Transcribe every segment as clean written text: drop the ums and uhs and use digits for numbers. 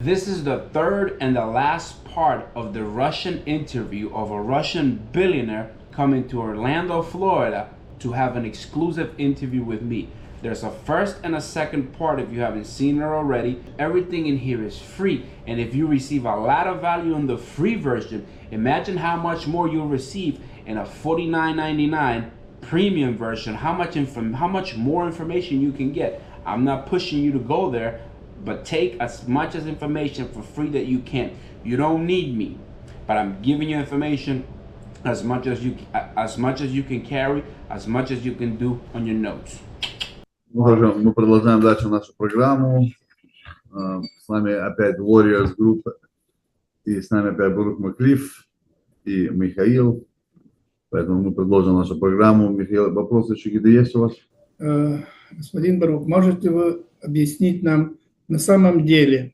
This is the third and the last part of the Russian interview of a Russian billionaire coming to Orlando, Florida to have an exclusive interview with me. There's a first and a second part if you haven't seen it already. Everything in here is free, and if you receive a lot of value in the free version, imagine how much more you'll receive in a $49.99 premium version. How much more information you can get. I'm not pushing you to go there, but take as much as information for free that you can. You don't need me, but I'm giving you information as much as you can carry, as much as you can do on your notes. Мы продолжаем дальше нашу программу. С нами опять Warriors Group, и с нами опять Baruch, Mackliff и Михаил. Поэтому мы продолжим нашу программу. Михаил, вопросы еще какие-то есть у вас? Господин Baruch, можете вы объяснить нам на самом деле,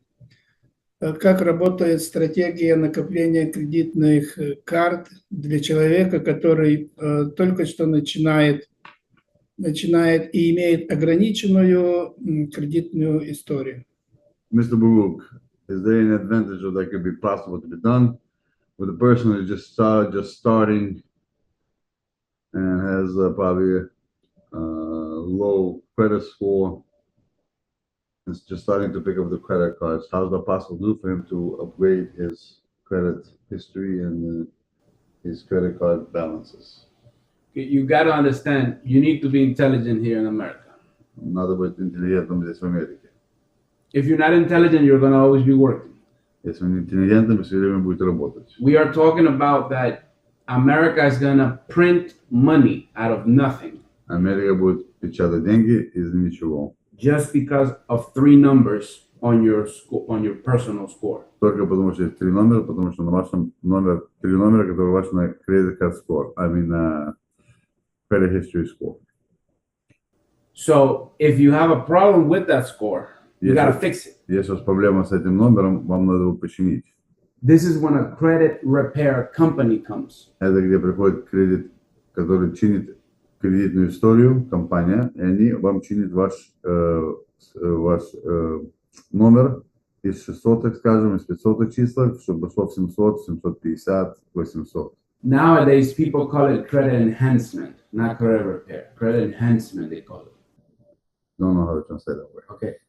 как работает стратегия накопления кредитных карт для человека, который только что начинает и имеет ограниченную кредитную историю? Mr. Baruch, is there any advantage that could be possible to be done with a person who just starting and has probably a low credit score? It's just starting to pick up the credit cards. How's that possible to do for him to upgrade his credit history and his credit card balances? You got to understand, you need to be intelligent here in America. Надо быть интеллигентным здесь в Америке. If you're not intelligent, you're going to always be working. Если вы не интеллигентны, вы все время будете работать. We are talking about that America is going to print money out of nothing. Америка будет печатать деньги из ничего. Just because of 3 numbers on your personal score. Только потому что есть 3 номера, потому что на вашем 3 номера, которые ваши на credit card score, I mean credit history score. So if you have a problem with that score, you got to fix it. Если у вас проблема с этим номером, вам надо его починить. This is when a credit repair company comes. Это где приходит кредит, который чинит кредитную историю, компания, и они вам чинят ваш номер из 600, скажем, из 500 числа, чтобы дошло в 700, 750, 800. Nowadays, people call it credit enhancement, not credit repair. Credit enhancement, they call it. Don't know how to translate that word. Okay.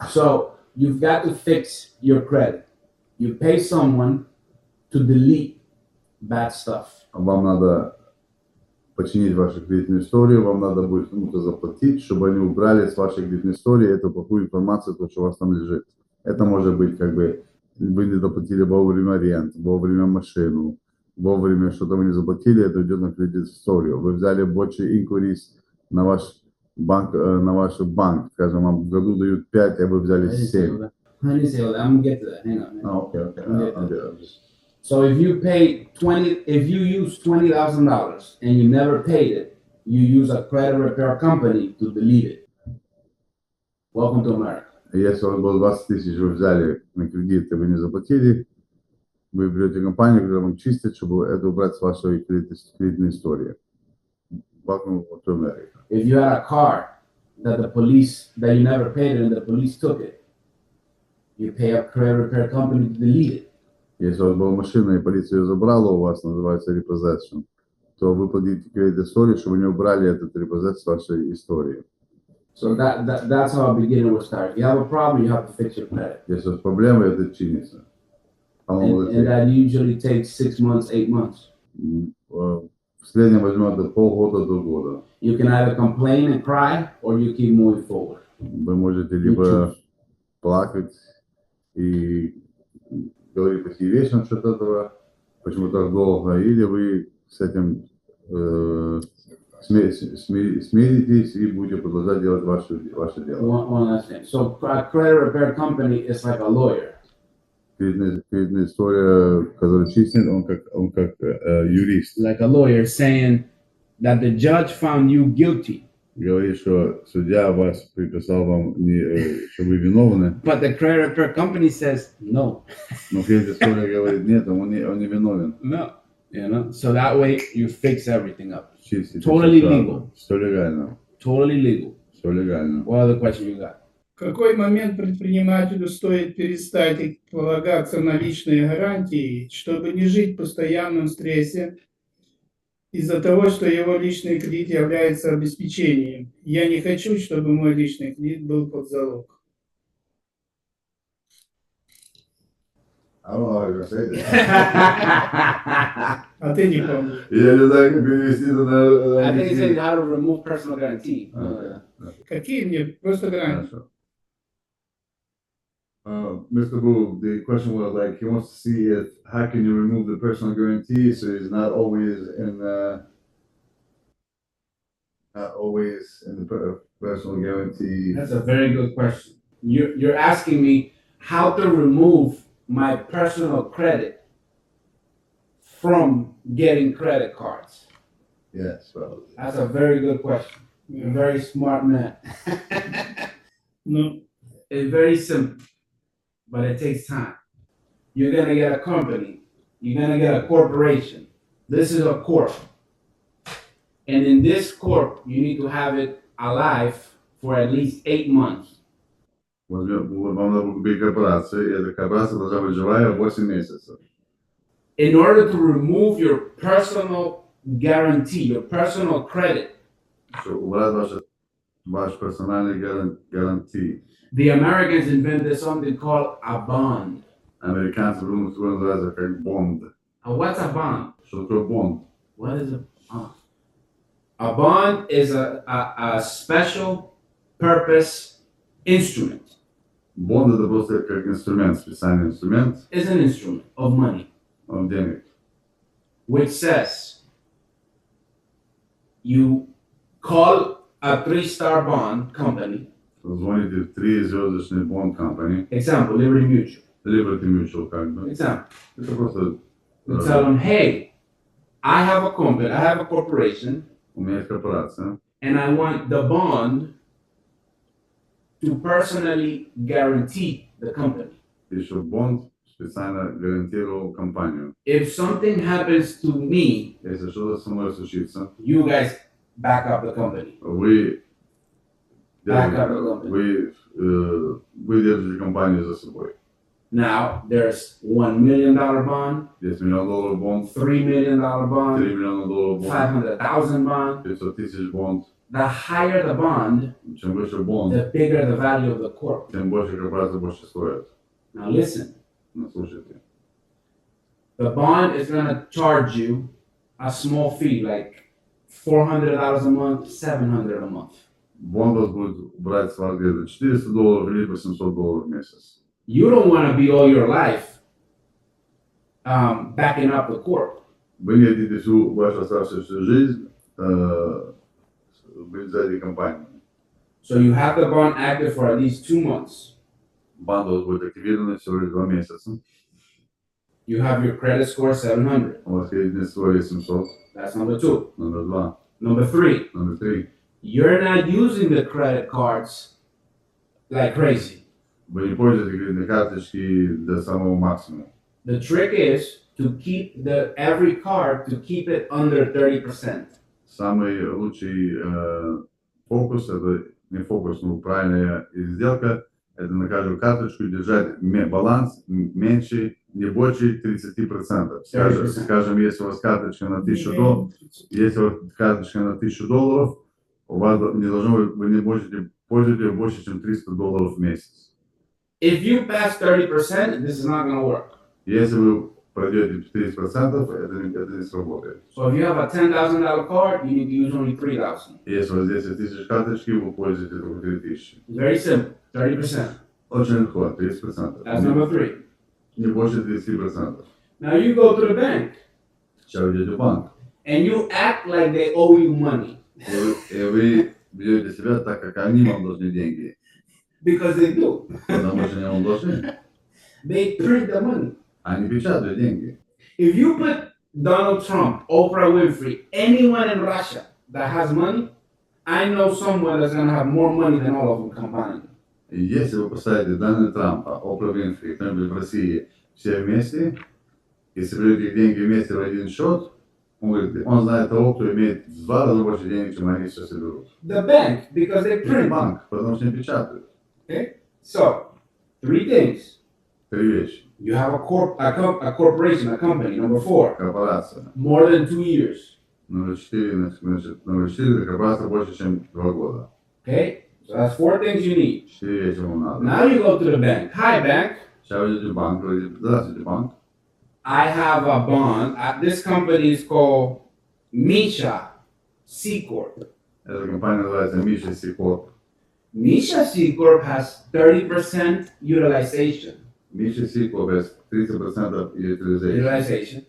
So you've got to fix your credit. You pay someone to delete bad stuff. Вам надо починить вашу кредитную историю, вам надо будет кому-то заплатить, чтобы они убрали с вашей кредитной истории эту плохую информацию, то, что у вас там лежит. Это может быть как бы вы не доплатили вовремя рент, вовремя машину, вовремя что-то вы не заплатили, это идет на кредит историю. Вы взяли больше inquiries на ваш банк, скажем, вам в году дают 5, а вы взяли 7. I'm going to get to that. Hang on. Okay. So if you use $20,000 and you never paid it, you use a credit repair company to delete it. Welcome to America. Если у вас было 20 тысяч, вы взяли на кредит, и вы не заплатили, вы берете компанию, которая вам чистит, чтобы это убрать с вашей кредитной истории. Welcome to America. If you had a car that you never paid it and the police took it, you pay a credit repair company to delete it. Если у вас была машина, и полиция ее забрала, у вас называется repossession, то вы платите кредит истории, чтобы они убрали этот repossession с вашей истории. So that's how a beginner would start. If you have a problem, you have to fix your credit. Если у вас проблемы, это чинится. And that usually takes 6 months, 8 months. В среднем возьмет от полгода до года. You can either complain and cry, or you keep moving forward. Вы можете либо плакать и говорить такие вещи насчет этого, почему так долго, или вы с этим смиритесь и будете продолжать делать ваше дело. One last thing. So a credit repair company is like a lawyer. Кредитная история, которая чистит, он как юрист. Like a lawyer saying that the judge found you guilty. Говорит, что судья вас приписал вам, что вы виновны. But the credit repair company says no. Но кредитная история говорит, нет, он не виновен. No. You know, so that way you fix everything up. Чистите. Totally legal. Все легально. Totally legal. Все легально. What other question you got? какой момент предпринимателю стоит перестать полагаться на личные гарантии, чтобы не жить в постоянном стрессе из-за того, что его личный кредит является обеспечением? Я не хочу, чтобы мой личный кредит был под залог. I don't know how you're gonna say that. А ты не помнишь. Я не знаю, как перевести это на I think he said английский. how to remove personal guarantee. Какие мне? Просто гарантии. Хорошо. Mr. Boo, the question was like he wants to see if how can you remove the personal guarantee so he's not always in the personal guarantee. That's a very good question. You're asking me how to remove my personal credit from getting credit cards. Yes, well, That's a very good question. You're a very smart man. Ну, It's very simple, but it takes time. You're gonna get a company. You're gonna get a corporation. This is a corp. And in this corp, you need to have it alive for at least 8 months. вам надо купить корпорацию, и эта корпорация должна быть живая 8 месяцев. In order to remove your personal guarantee, your personal credit, Чтобы убрать ваш персональный гарантий. the Americans invented something called a bond. Американцы придумали, что называется как бонд. What's a bond? Что такое бонд? What is a bond? A bond is a special purpose instrument. Бонд это просто как инструмент, специальный инструмент It's an instrument of money, денег. which says you call a 3-star bond company, Звоните в 3-звездочный бонд компании, example, Liberty Mutual, Liberty Mutual как бы. example. Это просто You tell them, hey, I have a company, I have a corporation, у меня есть корпорация, and I want the bond to personally guarantee the company. и чтобы бонд специально гарантировал компанию. If something happens to me, Если что-то со мной случится, you guys back up the company. вы Back up the company. вы держите компанию за собой. Now, there's $1 million bond, $10 миллионов бонд, $3 million $3 bond, миллиона бонд, 500,000 bond. 500 тысяч бонд. The higher the bond, Чем выше бонд, the bigger the value of the corp. тем больше корпорация больше стоит. Now listen, Ну, слушайте. the bond is gonna charge you a small fee, like $400 a month, $700 a month. Бонд вас будет брать с вас где-то $400 или $800 в месяц. You don't want to be all your life backing up the corp. Вы не хотите всю вашу оставшуюся жизнь быть сзади компании. So you have the bond active for at least 2 months. Банд у вас будет активирована всего лишь 2 месяца. You have your credit score 700. У вас кредитный сcore 700. That's number 2. Номер 2. Number 3, Номер 3. you're not using the credit cards like crazy. Вы не пользуетесь кредитной карточки до самого максимума. The trick is to keep every card to keep it under 30%. Самый лучший фокус, это не фокус, но правильная сделка, это на каждую карточку держать баланс меньше, не больше 30%. Скажем, если у вас карточка на $1000, если у вас карточка на $1000, у вас не должно быть, вы не можете пользоваться больше, чем $300 в месяц. If you pass 30%, this is not going to work. Если вы пройдете 30%, это не сработает. So if you have a $10,000 card, you need to use only 3,000. Если у вас 10 тысяч карточки, вы пользуетесь только 3000. It's very simple, 30%. Очень легко, 30%. That's number 3. Не больше 30%. Now you go to the bank Сейчас вы идете в банк, and you act like they owe you money и вы ведете себя так, как они вам должны деньги. because they do. Потому что они вам должны. They print the money. Они печатают деньги. If you put Donald Trump, Oprah Winfrey, anyone in Russia that has money, I know someone that's going to have more money than all of them combined. И если вы поставите Дональда Трампа, Опра Винфри, кто-нибудь в России, все вместе, и соберете их деньги вместе в один счет, он говорит, он знает того, кто имеет в 2 раза больше денег, чем они все соберут. The bank, because they И print. банк, потому что они печатают. Okay? So, three things. Три вещи. You have a corporation, a company. Number four, Корпорация. more than 2 years. Номер 4, значит, номер 4, корпорация больше, чем 2 года. Okay? So that's four things you need. 4 вещи вам надо. Now you go to the bank. Hi, bank. Сейчас вы идете в банк, говорите, здравствуйте, банк. I have a bond. This company is called Misha C Corp. Эта компания называется Миша Си-Корп. Misha C Corp has 30% utilization. Миша Си-Корп has 30% utilization. Utilization.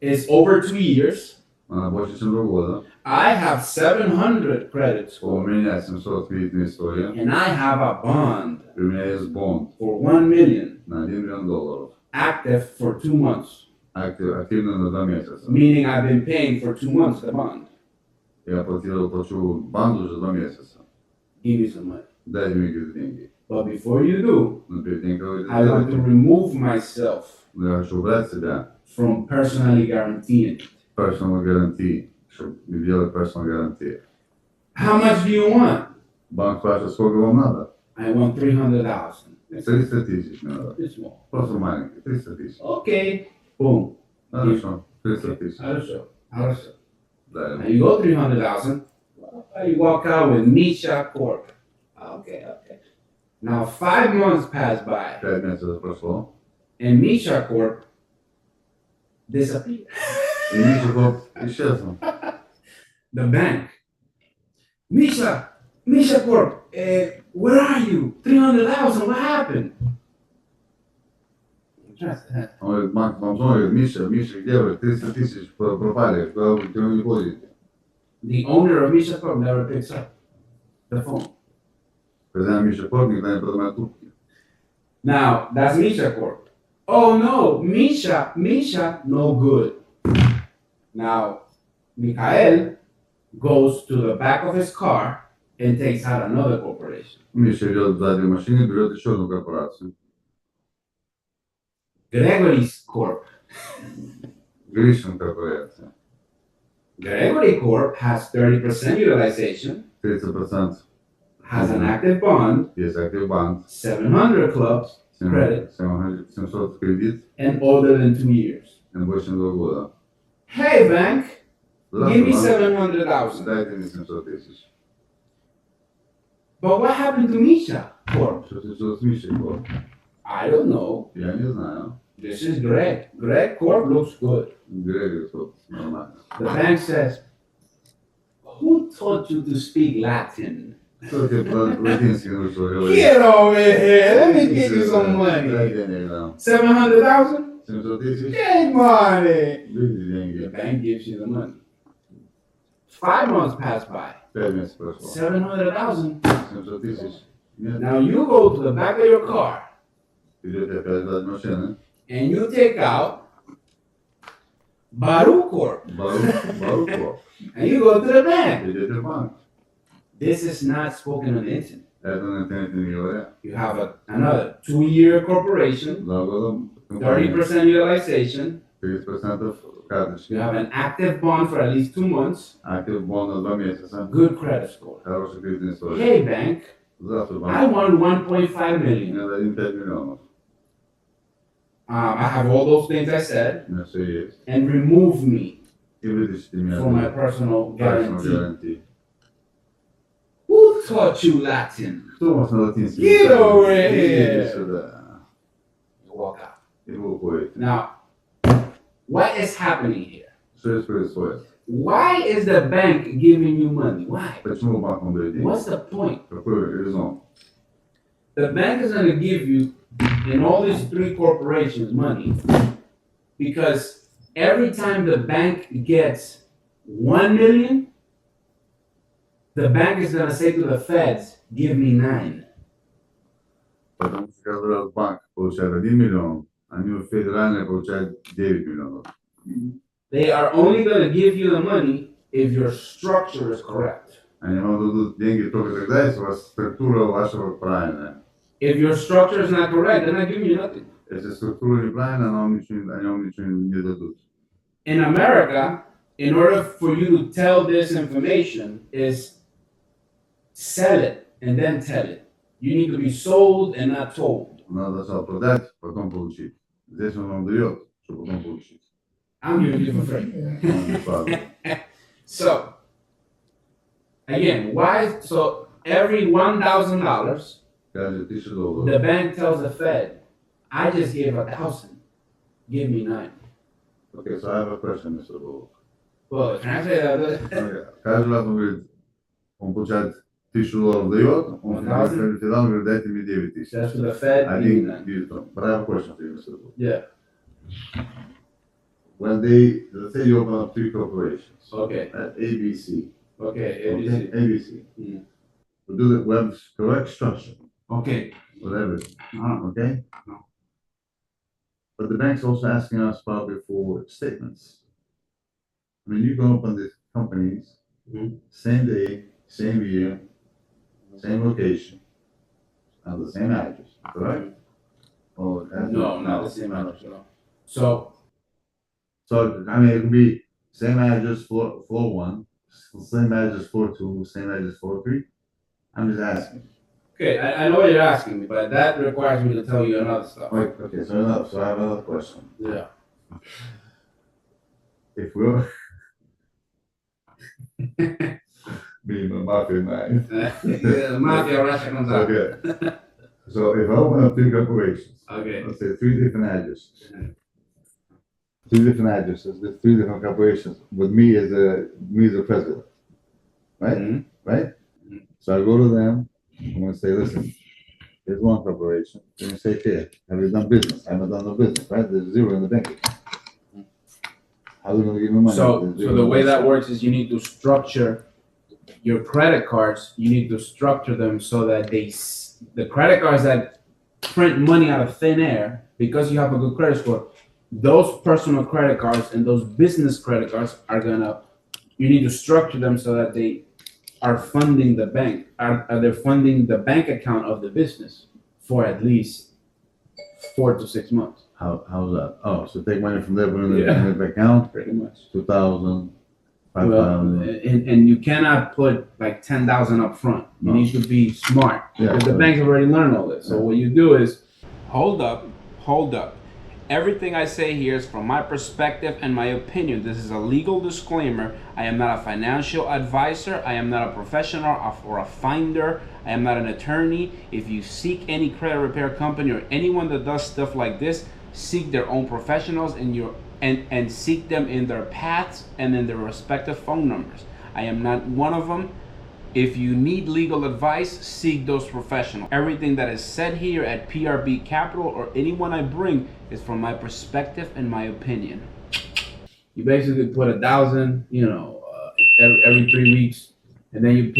It's over 2 years. Она больше, чем 2 года. I have 700 credit У score. меня 700 кредитная история. And I have a bond И у меня есть бонд for 1 million на $1 миллион. active for 2 months. Активно на 2 месяца. Meaning I've been paying for 2 months the bond. Я плачу банду уже 2 месяца. Give me some money. Дайте мне деньги. But before you do, Но перед тем, как вы это I want to делаете, remove myself я хочу убрать себя from personally guaranteeing it. personal guarantee, чтобы не делать personal guarantee. How much do you want? Банк спрашивает, сколько вам надо? I want 300,000. 300 тысяч мне надо. It's small. Просто маленький, 300 тысяч. Okay. Boom. Хорошо, 300 тысяч. Хорошо. Хорошо. Да. Now you go 300,000. You walk out with Misha Corp. Okay. Now 5 months pass by, 5 месяцев прошло. and Misha Corp disappeared. И Миша Корп исчезла. The bank. Misha Corp, where are you? 300,000. What happened? Он говорит, банк вам звонит, Миша, где вы? 300 тысяч пропали, куда вы не ходите? The owner of Misha Corp never picks up the phone. Когда Миша Корп никогда не поднимает трубки. Now that's Misha Corp. Oh no, Misha, no good. Now, Mikhail goes to the back of his car and takes out another corporation. Миша идет сзади машины, берет еще одну корпорацию. Gregory's Corp. Гришин корпорация. Gregory Corp has 30% utilization, 30% has an active bond, есть актив банк, 700 clubs, credit, 700 кредит, and older than 2 years. и больше чем 2 года. Hey, bank, give me Здравствуйте, 700,000. дайте мне 700 тысяч. But what happened to Misha Corp? Что случилось с Мишей Корп? I don't know. Я не знаю. This is Greg. Greg Corp looks good. Грегори тут нормально. The bank says, who taught you to speak Latin? Кто тебе латинский научил говорить? Get over here. Let me get you some Дай money. денег нам. 700,000? 700 тысяч? Get money. Люди The деньги. bank gives you the money. 5 months pass by. 5 месяцев прошло. 700,000. 700 тысяч. Нет. Now you go to the back of your car Идете опять сзади машины. and you take out Baruch Corp Барух. and you go to the bank. Идете в банк. This is not spoken on the internet. Это на интернете не говорят. You have another 2-year corporation, 2 года компания. 30% utilization. 30% карточки. You have an active bond for at least 2 months. Актив бон на 2 месяца. Good credit score. Хорошая кредитная история. Hey, bank, Здравствуй, I банк. want 1.5 million. Мне дадим 5 миллионов. I have all those things I said, У меня все есть. and remove me И вытащите меня from my от personal personal guarantee. guarantee. Who taught you Latin? Кто у вас на латинском? Get over Идите here. сюда. You walk out. И вы уходите. Now, what is happening here? Что здесь происходит? Why is the bank giving you money? Why? Почему банк вам дает деньги? What's the point? Какой резон? The bank is going to give you, in all these 3 corporations, money because every time the bank gets 1 million, the bank is going to say to the feds, give me 9. Потому что каждый раз банк получает 1 миллион, они федеральные получают 9 миллионов. They are only going to give you the money if your structure is correct. Они вам дадут деньги только тогда, если у вас структура вашего правильная. If your structure is not correct, they're not giving you nothing. Если структура неправильная, они вам ничего не дадут. In America, in order for you to tell this information is sell it and then tell it. You need to be sold and not told. Надо сначала продать, потом получить. Здесь он вам дает, чтобы потом получить. I'm giving you for free. So, again, why? So every $1,000, Каждые $1000. the bank tells the Fed, I just gave 1,000. Give me 9. Okay, so I have a question, Mr. Baruch. Well, can I say that? Okay. Каждый раз он говорит, он получает $1000 дает, он всегда говорит, дайте мне 9000. That's for the Fed. I Give me think 9. but I have a question for you, Mr. Baruch. Yeah. When they, let's say you open up 3 corporations. Okay. At ABC. Okay. Okay, ABC. ABC. Mm. We do the web correct structure, Okay. whatever. Okay? But the bank's also asking us probably for statements. I mean, you can open these companies, same day, same year, same location, and the same address, correct? Or No, not the same address. No. So I mean, it can be same address, floor 1, same address, floor 2, same address, floor 3. I'm just asking. okay, I know what you're asking me, but that requires me to tell you another stuff. Wait, okay, so I have another question. Yeah. If we're being a mafia man. The mafia Russia comes out. Okay. So if I open up 3 corporations, Okay. let's say 3 different addresses. 3 different addresses, there's 3 different corporations with me as a president. Right? Mhm. Right? So I go to them, I'm gonna say, listen, here's one corporation. They're gonna say, here, have you done business? I haven't done no business, right? There's 0 in the bank account. How are they gonna give me money? So the way that works is you need to structure your credit cards. You need to structure them so that the credit cards that print money out of thin air, because you have a good credit score, those personal credit cards and those business credit cards you need to structure them so that they are funding the bank. Are they funding the bank account of the business for at least 4 to 6 months? How's that? Oh, so take money from there, put it in Yeah. the bank account, Pretty much. 2,000, Well, 5,000. and you cannot put like 10,000 up front. You No. need to be smart. Yeah. Because the banks already learned all this. So Yeah. what you do is hold up. Everything I say here is from my perspective and my opinion. This is a legal disclaimer. I am not a financial advisor. I am not a professional or a finder. I am not an attorney. If you seek any credit repair company or anyone that does stuff like this, seek their own professionals and seek them in their paths and in their respective phone numbers. I am not one of them. If you need legal advice, seek those professionals. Everything that is said here at PRB Capital or anyone I bring is from my perspective and my opinion. You basically put 1,000, every 3 weeks, and then you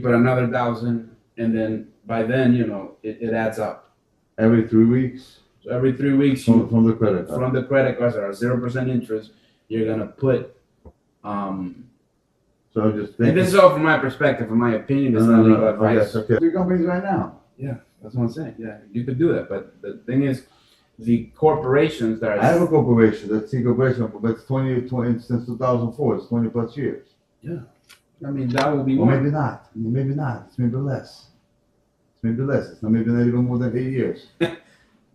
put another 1,000, and then by then, it adds up. Every 3 weeks So every 3 weeks, from the credit card. from the credit cards that are 0% interest, you're gonna put. So I'm just And thinking. this is all from my perspective, from my opinion. It's not legal advice. Yes, okay. 3 companies right now. Yeah, that's what I'm saying. Yeah, you could do that, but the thing is, the corporations that I have are. a corporation, that's C corporation, but it's 20 since 2004, it's 20 plus years. I mean, that will be Or more. maybe not, it's maybe less. It's not maybe not even more than 8 years.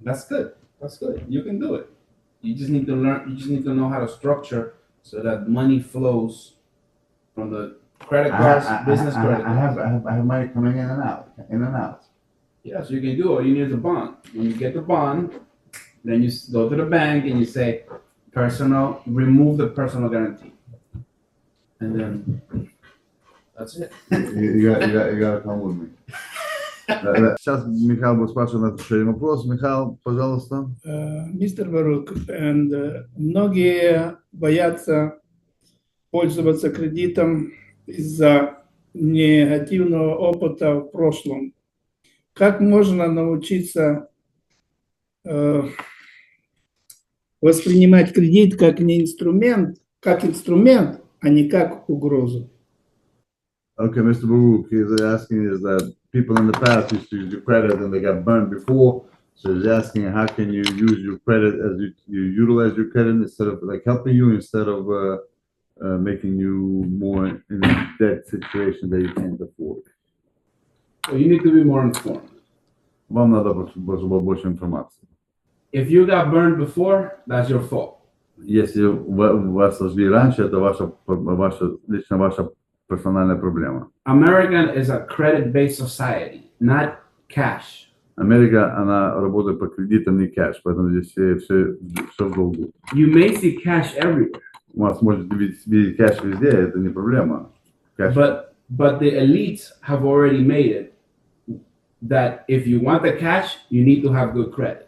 That's good. That's good. You can do it. You just need to learn. You just need to know how to structure so that money flows from the credit cards, business credit cards. I have money coming in and out. Yeah, so you can do it. You need the bond. When you get the bond, then you go to the bank and you say, remove the personal guarantee. And then that's it. You gotta come with me. Сейчас Михаил будет спрашивать на этот еще один вопрос. Михаил, пожалуйста. Мистер Барук, многие боятся пользоваться кредитом из-за негативного опыта в прошлом. Как можно научиться воспринимать кредит как инструмент, а не как угрозу? Okay, Mr. Baruch, he's asking is that people in the past used to use your credit and they got burned before. So he's asking how can you use your credit as you utilize your credit instead of like helping you instead of making you more in a debt situation that you can't afford. So you need to be more informed. Вам надо чтобы больше информации. If you got burned before, that's your fault. Если вас сожгли раньше, это лично ваша персональная проблема. American is a credit-based society, not cash. Америка, она работает по кредитам, не кэш, поэтому здесь все в долгу. You may see cash everywhere. У вас может видеть кэш везде, это не проблема. Кэш. But the elites have already made it that if you want the cash, you need to have good credit.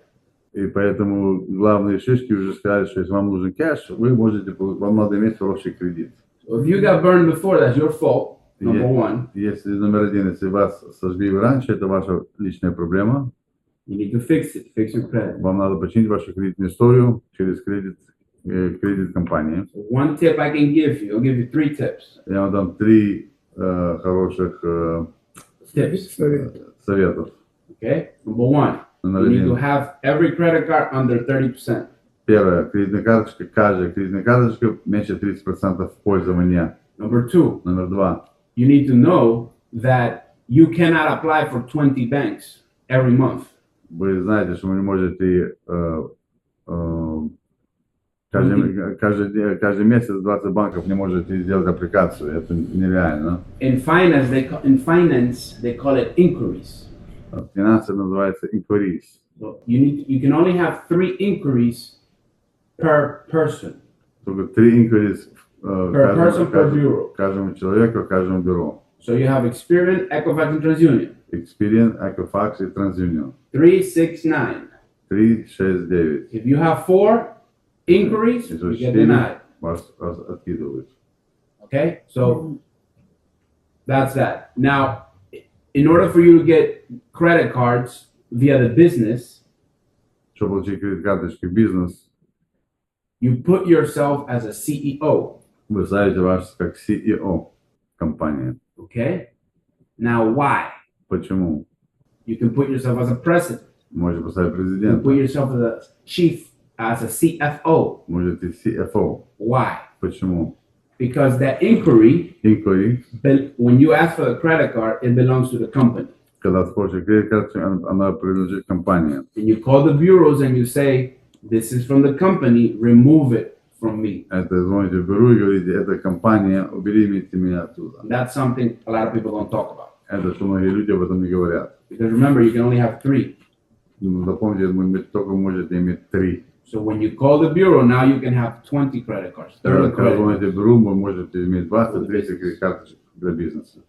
И поэтому главные шишки уже сказали, что если вам нужен кэш, вам надо иметь хороший кредит. So if you got burned before, that's your fault, number one. Если номер один, если вас сожгли раньше, это ваша личная проблема. You need to fix it, fix your credit. Вам надо починить вашу кредитную историю через кредит компании. So one tip I can give you, I'll give you 3 tips. Я вам дам 3 хороших советов. Okay? Number one, you need to have every credit card under 30%. Первое, кредитная карточка, каждая кредитная карточка меньше 30% пользования. Number two, Номер 2. you need to know that you cannot apply for 20 banks every month. Вы знаете, что вы не можете каждый месяц 20 банков не можете сделать аппликацию. Это нереально. In finance, they call it inquiries. Финансы называется inquiries. So you can only have 3 inquiries per person. Только 3 inquiries Per person, per bureau. каждому человеку, каждому бюро. So you have Experian, Equifax, and TransUnion. Experian, Equifax и TransUnion. 3, 6, 9. 3, 6, 9. If you have 4 inquiries, you get denied. Вас откидывают. Okay, so that's that. Now, in order for you to get credit cards via the business, Чтобы получить кредит карточки бизнес, you put yourself as a CEO. вы ставите вас как CEO компании. Okay, now why? Почему? You can put yourself as a president. Можете поставить You can президента, put yourself as a chief, as a CFO. можете CFO. Why? Почему? Because that inquiry, Inquiry, when you ask for a credit card, it belongs to the company. когда хочешь кредит карточку, она принадлежит компании. And you call the bureaus and you say, this is from the company, remove it from me. Это звоните в бюро и говорите, это компания, уберите меня оттуда. That's something a lot of people don't talk about. Это что многие люди об этом не говорят. Because remember, you can only have 3. Запомните, вы только можете иметь 3. So when you call the bureau, now you can have 20 credit cards, 30 Когда credit cards. звоните в бюро, вы можете иметь 20-30 кредит карточек для бизнеса.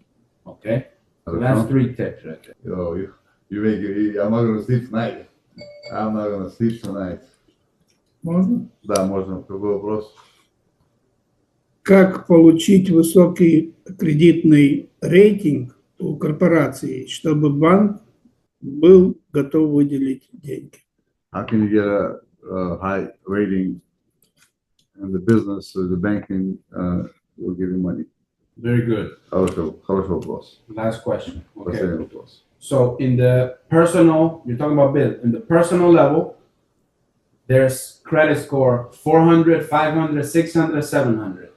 Okay? So that's 3 tips right there. Yo, I'm not gonna sleep tonight. I'm not gonna sleep tonight. Можно? Да, можно. Какой вопрос? Как получить высокий кредитный рейтинг у корпорации, чтобы банк был готов выделить деньги? How can you get a high rating in the business or the banking will give you money? Very good. Хороший вопрос. Last question. Okay. Последний вопрос. So in the personal, you're talking about business. In the personal level, there's credit score 400, 500, 600, 700.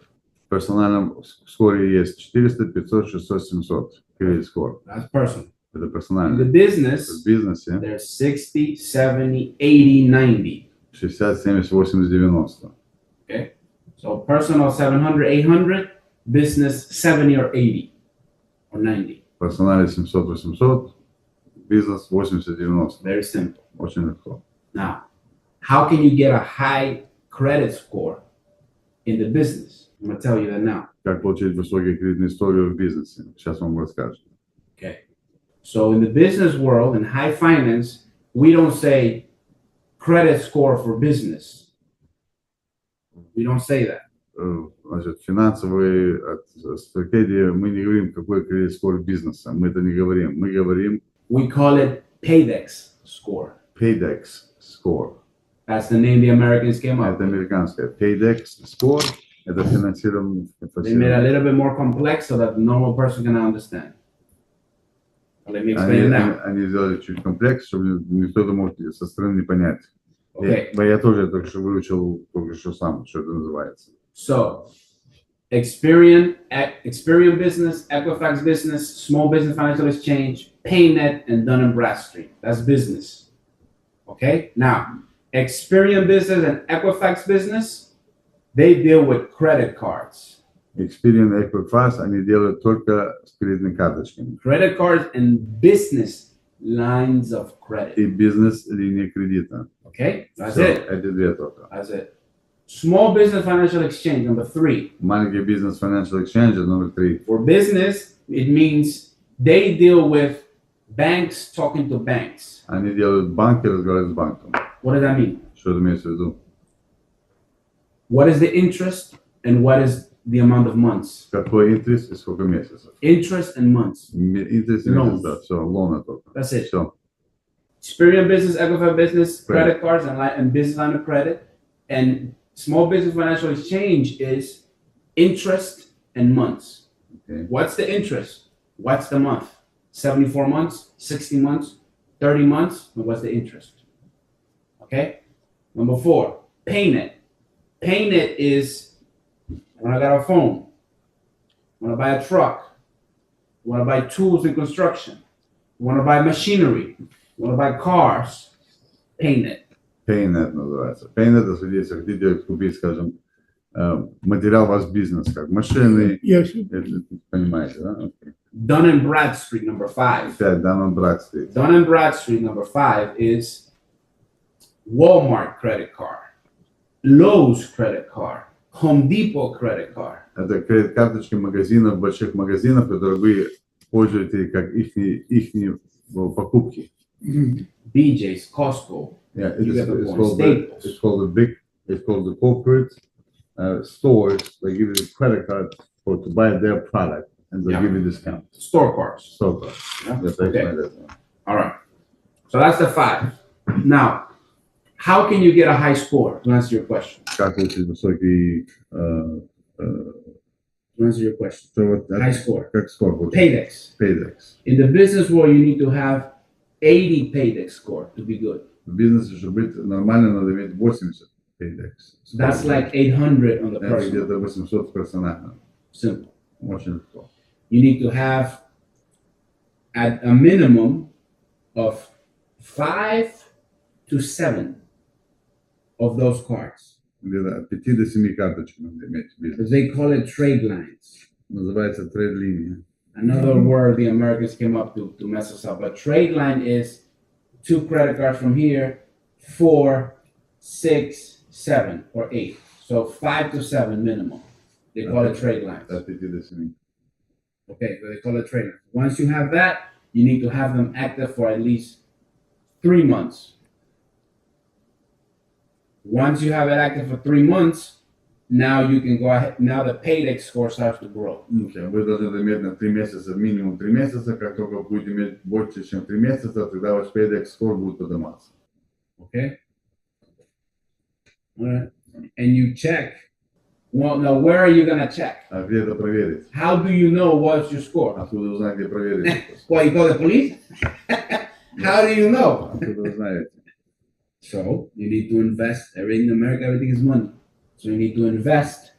В персональном скоре есть 400, 500, 600, 700 кредит скор. That's personal. Это In the персонально. В business, бизнесе there's 60, 70, 80, 90. 60, 70, 80, 90. Okay? So personal 700, 800, business 70 or 80 or 90. Персонально 700, 800, бизнес 80, 90. Very simple. Очень легко. Now, how can you get a high credit score in the business? I'm going to tell you that now. Как получить высокую кредитную историю в бизнесе? Сейчас вам расскажу. Okay. So in the business world, in high finance, we don't say credit score for business. We don't say that. Значит, финансовые стратегии, мы не говорим, какой кредит скор бизнеса. Мы это не говорим. Мы говорим We call it Paydex score. Paydex score. That's the name the Americans came up Это with. американское. Paydex score. Это финансирование. They made it a little bit more complex so that the normal person can understand. Let me explain it now. Они сделали чуть комплекс, чтобы никто мог со стороны не понять. Okay. Я тоже только что выучил только что сам, что это называется. So, Experian business, Equifax business, small business financial exchange, PayNet, and Dun & Bradstreet. That's business. Okay? Now, Experian Business and Equifax Business, they deal with credit cards. Experian и Equifax, они делают только с кредитными карточками. Credit cards and business lines of credit. И бизнес-линии кредита. Okay? That's Всё, it. эти две только. That's it. Small Business Financial Exchange, number 3. Маленький бизнес Financial Exchange, номер 3. For business, it means they deal with banks talking to banks. Они делают банки, разговаривают с банком. What does that mean? Что это имеется в виду? What is the interest and what is the amount of months? Какой интерес и сколько месяцев? Interest and months. Интерес и Loans. месяц, да, все, лоны только. That's it. Все. Experian Business, Equifax Business, Credit. credit cards and business line of credit. And Small Business Financial Exchange is interest and months. Okay. What's the interest? What's the month? 74 months, 60 months, 30 months, and what's the interest? Okay? Number 4, PayNet. PayNet is when I got a phone, when I buy a truck, when I buy tools in construction, when I buy machinery, when I buy cars, PayNet. PayNet называется. PayNet это если хотите купить, скажем, материал ваш бизнес, как машины, понимаете, да? Okay. Dun & Bradstreet, number 5. Опять Dun & Bradstreet. Dun & Bradstreet, number 5, is Walmart credit card, Lowe's credit card, Home Depot credit card. Это кредит-карточки магазинов, больших магазинов, которые вы пользуете как их покупки. BJ's, Costco. Yeah, You it's get the point. called Staples. it's called the corporate stores. They give you a credit card to buy their product, and they Yeah. give you discount. Store cards. So far. Yeah. Yes, Okay. explain that. All right. So that's the 5. Now, how can you get a high score? To answer your question. Как получить высокий To answer your question. что вот High score. как скор получить? Paydex. Paydex. In the business world, you need to have 80 Paydex score to be good. В бизнесе, чтобы быть нормально, надо иметь 80 Paydex. That's like 800 on the Это personal. где-то 800 персонально. Simple. Очень легко. You need to have at a minimum of 5 to 7 of those cards. Где-то от 5 до 7 карточек надо иметь в бизнесе. They call it trade lines. Называется трейд-линия. Another word the Americans came up to mess us up. But trade line is 2 credit cards from here, 4, 6, 7, or 8. So 5 to 7 minimum. They call it trade lines. От 5 до 7. Okay, so they call it trade lines. Once you have that, you need to have them active for at least 3 months. Once you have it active for 3 months, now you can go ahead. Now the Paydex score starts to grow. Okay. Вы должны это иметь на 3 месяца, минимум 3 месяца. Как только будете иметь больше, чем 3 месяца, тогда ваш Paydex скор будет подниматься. Okay. All right. And you check. Well, now where are you gonna check? А где это проверить? How do you know what's your score? Откуда вы знаете, где проверить? Well, you call the police? How do you know? Откуда вы знаете? So you need to invest. In America, everything is money. So you need to invest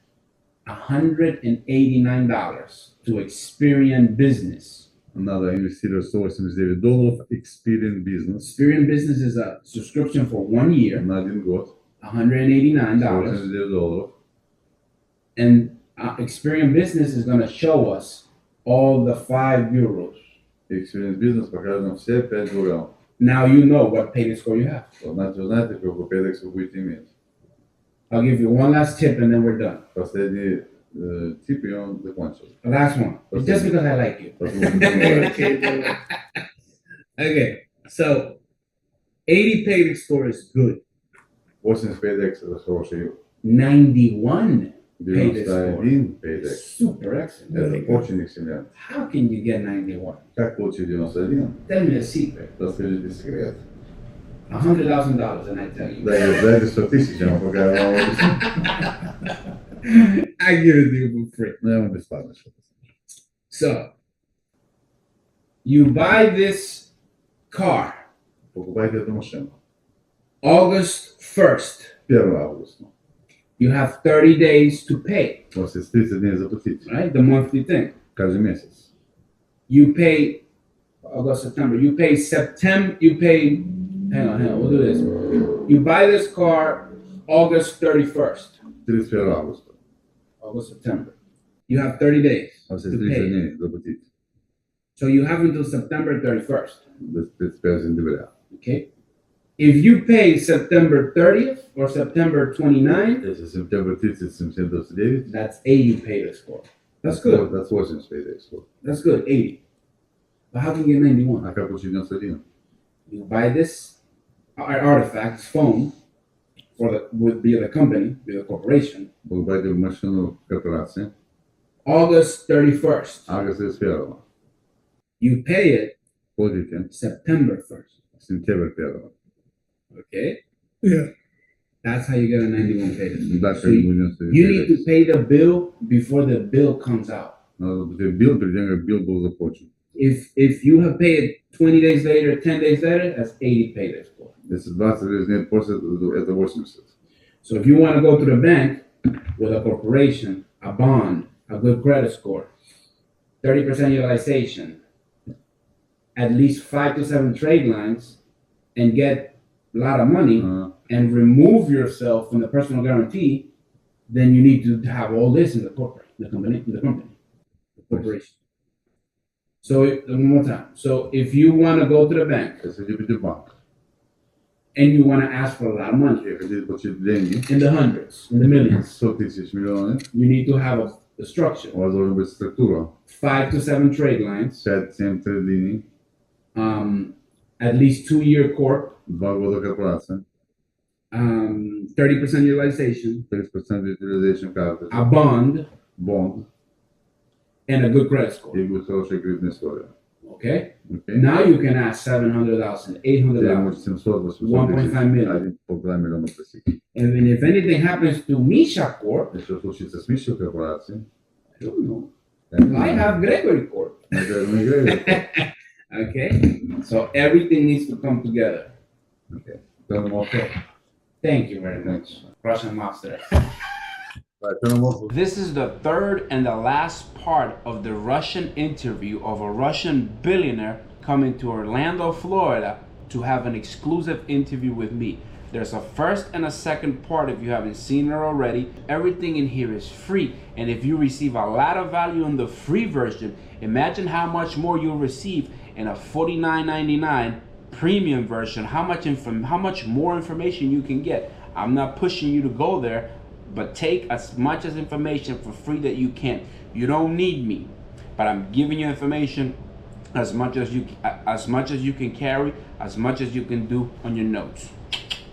$189 to Experian Business. Надо инвестировать $189 Experian Business Experian Business is a subscription for 1 year, на 1 год. $189. $189. And Experian Business is going to show us all the 5 bureaus. Experian Business покажет нам все 5 бюро. Now you know what payment score you have. Значит, вы знаете, какой Paydex вы будете иметь. I'll give you one last tip and then we're done. Последний тип, и он закончил. The last one. Just because I like you. Okay, so 80 payment score is good. 80 Paydex это хороший. 91 payment score. 91 Paydex. Super excellent. Это очень экселлент. How can you get 91? Как получить 91? Tell me a secret. Расскажите секрет. $100,000 and I tell you. Дайте 100 тысяч, я вам покажу. I give it to you for free. Ну, я вам бесплатно что-то. So, you buy this car Покупайте эту машину. August 1st. 1 августа. You have 30 days to pay, У вас есть 30 дней заплатить. right? The monthly thing. Каждый месяц. You pay August, September. You pay September. You pay. Hang on. We'll do this. You buy this car August 31st. 31 августа. August, September. You have 30 days Asta to este 30 pay. dni заплатить. So you have until September 31st. До 31 сентября. Okay. If you pay September 30th or September 29th, Если сентябрь 30, сентябрь 29, that's 80 paid score. That's good. That's 80 paid score. That's good, 80. But how can you get 91? А как получить 91? You buy this artifact, phone, via the company, via the corporation, Вы покупаете машину корпорации, August 31st. август 31. You pay it Платите September 1st. сентябрь 1. Okay? Yeah. That's how you get a 91 paid score. Дальше So you будет need to pay the bill before the bill comes out. Надо будет билл, перед тем, как билл был заплачен. If you have paid 20 days later, 10 days later, that's 80 paid score. Если 20 дней после, это 80. So if you want to go to the bank with a corporation, a bond, a good credit score, 30% utilization, at least 5 to 7 trade lines, and get a lot of money and remove yourself from the personal guarantee, then you need to have all this in the company, the corporation. So one more time. So if you want to go to the bank Если идете в банк, and you want to ask for a lot of money, и хотите получить деньги, in the hundreds, in the millions, 100 тысяч, миллионов, you need to have a structure. у вас должна быть структура, 5 to 7 trade lines, 5-7 трейд-линий, at least 2-year corp, 2 года корпорация, 30% utilization, 30% utilization карты, a bond, бонд, and a good credit score. и будет хорошая кредитная история. Okay? Okay? Now you can ask 700,000, Теперь 800,000. может 700, 800 1.5 тысяч, million. 1,5 миллиона просить. And then if anything happens to Misha Corp, Если случится с Мишей корпорацией, I don't know. I have Gregory Corp. мы играем. Okay? So everything needs to come together. Okay. Turn them off. Thank you very much, Russian Master. Right, turn them off. This is the third and the last part of the Russian interview of a Russian billionaire coming to Orlando, Florida to have an exclusive interview with me. There's a first and a second part if you haven't seen it already. Everything in here is free, and if you receive a lot of value in the free version, imagine how much more you'll receive in a $49.99 premium version. How much more information you can get. I'm not pushing you to go there, but take as much as information for free that you can. You don't need me, but I'm giving you information as much as you can carry, as much as you can do on your notes.